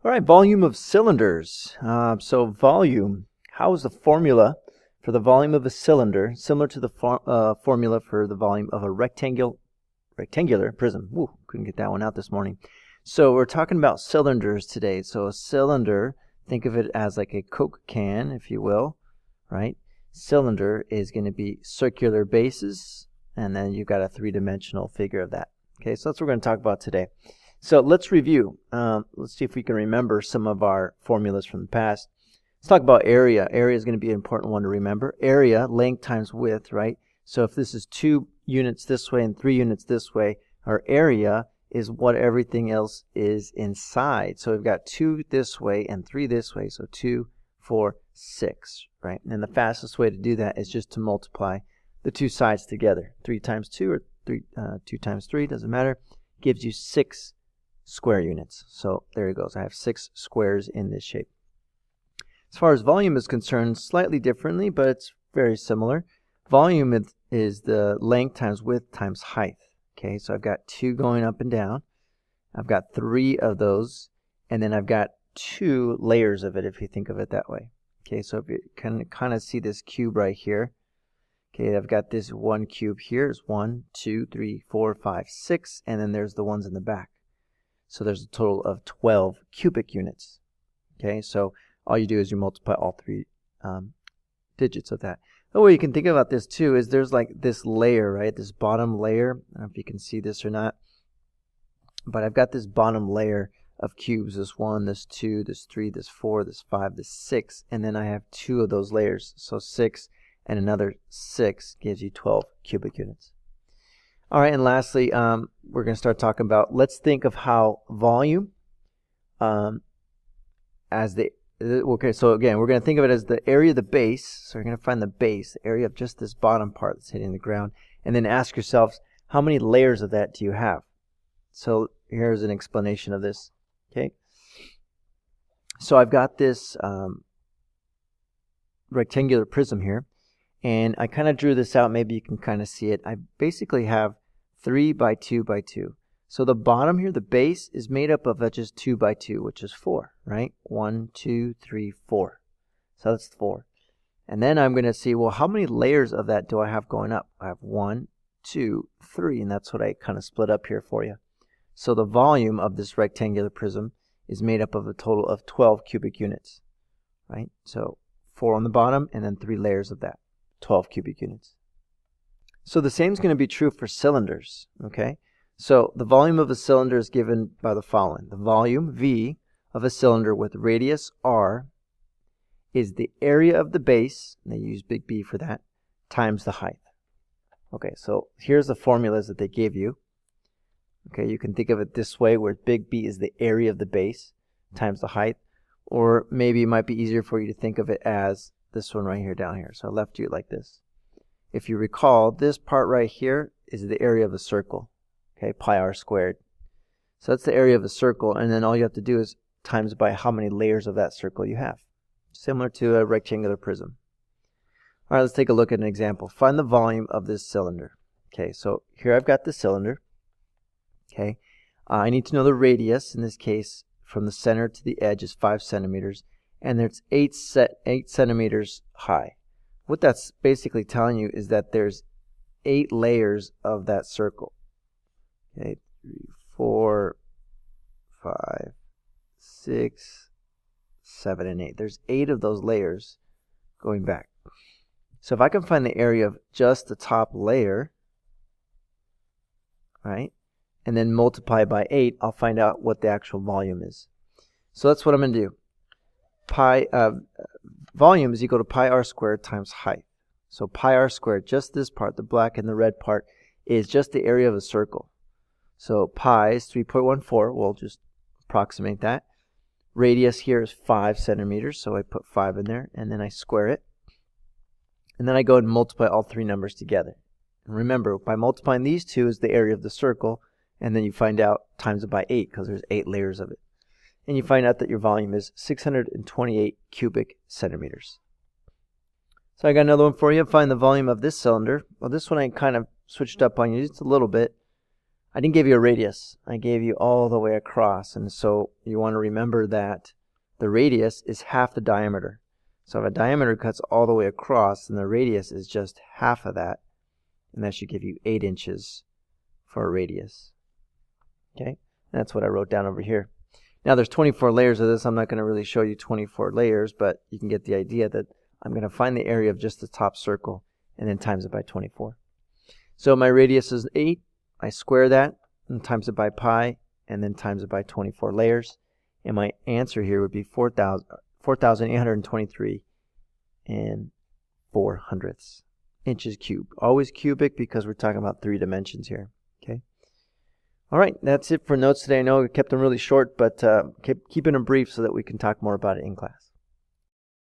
All right, volume of cylinders. So volume, how is the formula for the volume of a cylinder similar to the formula for the volume of a rectangular prism? Woo, couldn't get that one out this morning. So we're talking about cylinders today. So a cylinder, think of it as like a Coke can, if you will, right? Cylinder is going to be circular bases, and then you've got a three-dimensional figure of that. Okay, so that's what we're going to talk about today. So let's review. Let's see if we can remember some of our formulas from the past. Let's talk about area. Area is going to be an important one to remember. Area, length times width, right? So if this is 2 units this way and 3 units this way, our area is what everything else is inside. So we've got 2 this way and 3 this way. So 2, 4, 6, right? And the fastest way to do that is just to multiply the 2 sides together. 3 times 2 or 2 times 3, doesn't matter, gives you 6 square units. So there it goes. I have 6 squares in this shape. As far as volume is concerned, slightly differently, but it's very similar. Volume is the length times width times height. Okay, so I've got 2 going up and down. I've got 3 of those, and then I've got 2 layers of it, if you think of it that way. Okay, so if you can kind of see this cube right here. Okay, I've got this 1 cube here. It's 1, 2, 3, 4, 5, 6, and then there's the ones in the back. So there's a total of 12 cubic units. Okay, so all you do is you multiply all 3 digits of that. The way you can think about this too is there's like this layer, right? This bottom layer. I don't know if you can see this or not, but I've got this bottom layer of cubes. This 1, this 2, this 3, this 4, this 5, this 6, and then I have 2 of those layers. So 6 and another 6 gives you 12 cubic units. All right, and lastly, we're going to start talking about, let's think of how volume okay, so again, we're going to think of it as the area of the base. So you're going to find the base, the area of just this bottom part that's hitting the ground, and then ask yourselves, how many layers of that do you have? So here's an explanation of this. Okay, so I've got this rectangular prism here, and I kind of drew this out. Maybe you can kind of see it. I basically have 3 by 2 by 2. So the bottom here, the base, is made up of just 2 by 2, which is 4, right? 1, 2, 3, 4. So that's 4. And then I'm going to see, well, how many layers of that do I have going up? I have 1, 2, 3, and that's what I kind of split up here for you. So the volume of this rectangular prism is made up of a total of 12 cubic units, right? So 4 on the bottom and then 3 layers of that, 12 cubic units. So the same is going to be true for cylinders, okay? So the volume of a cylinder is given by the following. The volume, V, of a cylinder with radius R is the area of the base, and they use big B for that, times the height. Okay, so here's the formulas that they give you. Okay, you can think of it this way, where big B is the area of the base times the height, or maybe it might be easier for you to think of it as this one right here down here. So I left you like this. If you recall, this part right here is the area of a circle. Okay, pi r squared. So that's the area of a circle, and then all you have to do is times by how many layers of that circle you have. Similar to a rectangular prism. All right, let's take a look at an example. Find the volume of this cylinder. Okay, so here I've got the cylinder. Okay, I need to know the radius. In this case, from the center to the edge is 5 centimeters, and it's 8 centimeters high. What that's basically telling you is that there's 8 layers of that circle. Okay, 3, 4, 5, 6, 7, and 8. There's 8 of those layers going back. So if I can find the area of just the top layer, right, and then multiply by 8, I'll find out what the actual volume is. So that's what I'm going to do. Volume is equal to pi r squared times height. So pi r squared, just this part, the black and the red part, is just the area of a circle. So pi is 3.14. We'll just approximate that. Radius here is 5 centimeters, so I put 5 in there, and then I square it. And then I go and multiply all 3 numbers together. And remember, by multiplying these 2 is the area of the circle, and then you find out times it by 8, because there's 8 layers of it. And you find out that your volume is 628 cubic centimeters. So I got another one for you. Find the volume of this cylinder. Well, this one I kind of switched up on you just a little bit. I didn't give you a radius. I gave you all the way across. And so you want to remember that the radius is half the diameter. So if a diameter cuts all the way across, then the radius is just half of that. And that should give you 8 inches for a radius. Okay, that's what I wrote down over here. Now there's 24 layers of this. I'm not going to really show you 24 layers, but you can get the idea that I'm going to find the area of just the top circle and then times it by 24. So my radius is 8. I square that and times it by pi and then times it by 24 layers. And my answer here would be 4,823 and 4/100 inches cubed. Always cubic because we're talking about 3 dimensions here. Okay. All right, that's it for notes today. I know I kept them really short, but keeping them brief so that we can talk more about it in class.